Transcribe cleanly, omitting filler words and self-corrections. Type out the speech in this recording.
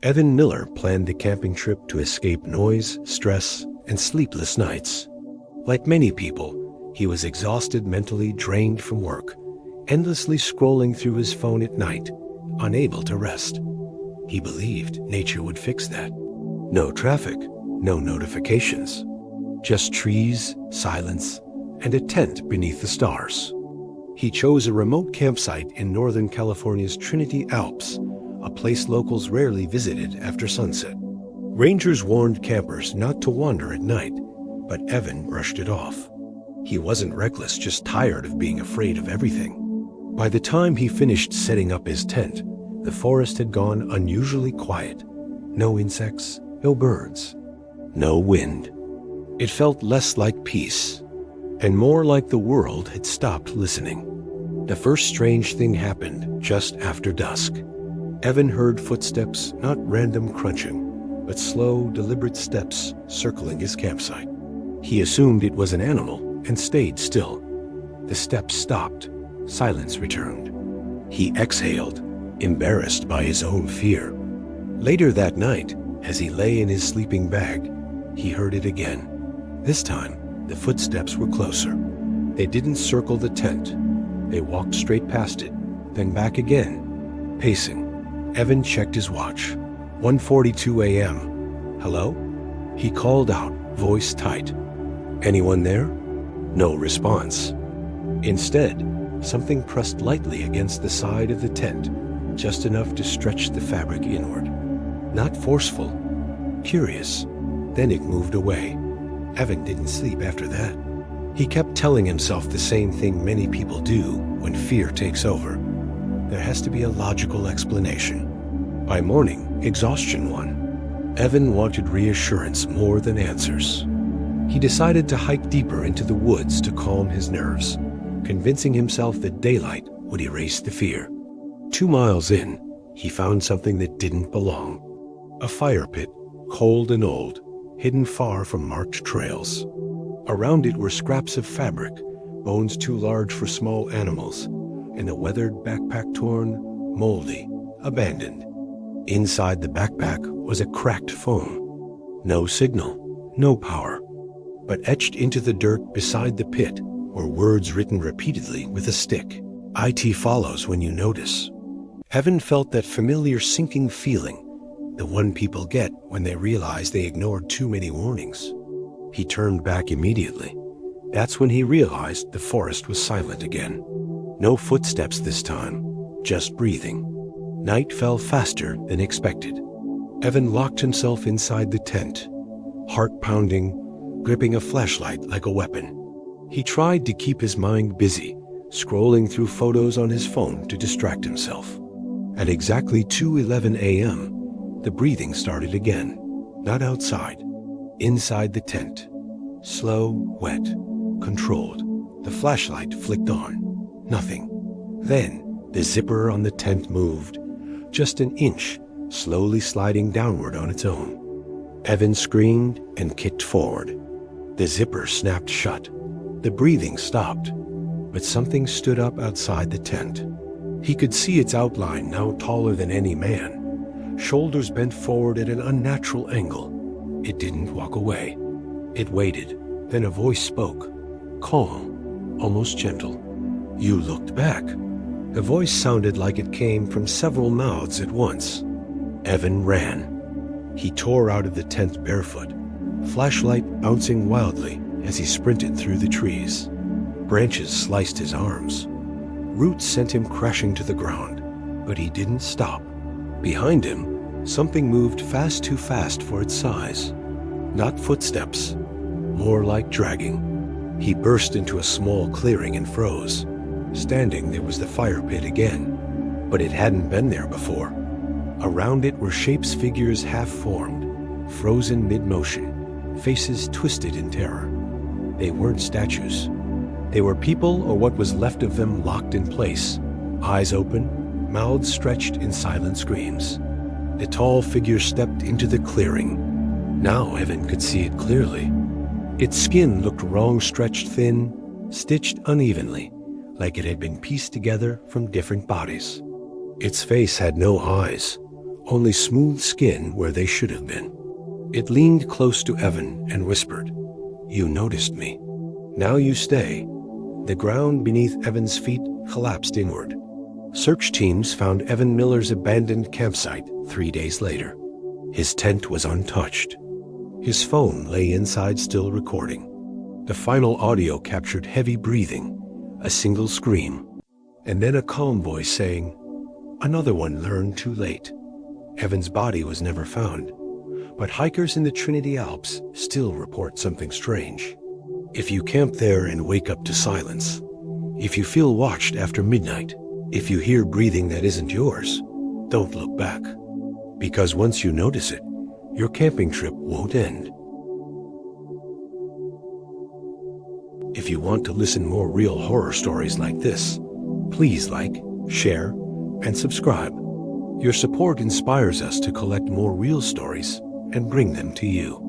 Evan Miller planned the camping trip to escape noise, stress, and sleepless nights. Like many people, he was exhausted, mentally drained from work, endlessly scrolling through his phone at night, unable to rest. He believed nature would fix that. No traffic, no notifications, just trees, silence, and a tent beneath the stars. He chose a remote campsite in Northern California's Trinity Alps, a place locals rarely visited after sunset. Rangers warned campers not to wander at night, but Evan brushed it off. He wasn't reckless, just tired of being afraid of everything. By the time he finished setting up his tent, the forest had gone unusually quiet. No insects, no birds, no wind. It felt less like peace, and more like the world had stopped listening. The first strange thing happened just after dusk. Evan heard footsteps, not random crunching, but slow, deliberate steps circling his campsite. He assumed it was an animal and stayed still. The steps stopped. Silence returned. He exhaled, embarrassed by his own fear. Later that night, as he lay in his sleeping bag, he heard it again. This time, the footsteps were closer. They didn't circle the tent. They walked straight past it, then back again, pacing. Evan checked his watch. 1:42 a.m. Hello? He called out, voice tight. Anyone there? No response. Instead, something pressed lightly against the side of the tent, just enough to stretch the fabric inward. Not forceful, curious. Then it moved away. Evan didn't sleep after that. He kept telling himself the same thing many people do when fear takes over. There has to be a logical explanation. By morning, exhaustion won. Evan wanted reassurance more than answers. He decided to hike deeper into the woods to calm his nerves, convincing himself that daylight would erase the fear. 2 miles in, he found something that didn't belong. A fire pit, cold and old, hidden far from marked trails. Around it were scraps of fabric, bones too large for small animals, and a weathered backpack torn, moldy, abandoned. Inside the backpack was a cracked phone. No signal, no power. But etched into the dirt beside the pit were words written repeatedly with a stick. IT follows when you notice. Evan felt that familiar sinking feeling, the one people get when they realize they ignored too many warnings. He turned back immediately. That's when he realized the forest was silent again. No footsteps this time, just breathing. Night fell faster than expected. Evan locked himself inside the tent, heart pounding, gripping a flashlight like a weapon. He tried to keep his mind busy, scrolling through photos on his phone to distract himself. At exactly 2:11 a.m., the breathing started again, not outside, inside the tent. Slow, wet, controlled. The flashlight flicked on. Nothing. Then, the zipper on the tent moved, just an inch, slowly sliding downward on its own. Evan screamed and kicked forward. The zipper snapped shut. The breathing stopped, but something stood up outside the tent. He could see its outline, now taller than any man, shoulders bent forward at an unnatural angle. It didn't walk away. It waited. Then a voice spoke, calm, almost gentle. You looked back. The voice sounded like it came from several mouths at once. Evan ran. He tore out of the tent barefoot, flashlight bouncing wildly as he sprinted through the trees. Branches sliced his arms. Roots sent him crashing to the ground, but he didn't stop. Behind him, something moved too fast for its size. Not footsteps, more like dragging. He burst into a small clearing and froze. Standing there was the fire pit again, but it hadn't been there before. Around it were shapes, figures half-formed, frozen mid-motion, faces twisted in terror. They weren't statues. They were people, or what was left of them, locked in place, eyes open, mouths stretched in silent screams. The tall figure stepped into the clearing. Now Evan could see it clearly. Its skin looked wrong, stretched thin, stitched unevenly, like it had been pieced together from different bodies. Its face had no eyes, only smooth skin where they should have been. It leaned close to Evan and whispered, "You noticed me. Now you stay." The ground beneath Evan's feet collapsed inward. Search teams found Evan Miller's abandoned campsite 3 days later. His tent was untouched. His phone lay inside, still recording. The final audio captured heavy breathing, a single scream, and then a calm voice saying, "Another one learned too late." Evan's body was never found, but hikers in the Trinity Alps still report something strange. If you camp there and wake up to silence, if you feel watched after midnight, if you hear breathing that isn't yours, don't look back. Because once you notice it, your camping trip won't end. If you want to listen more real horror stories like this, please like, share, and subscribe. Your support inspires us to collect more real stories and bring them to you.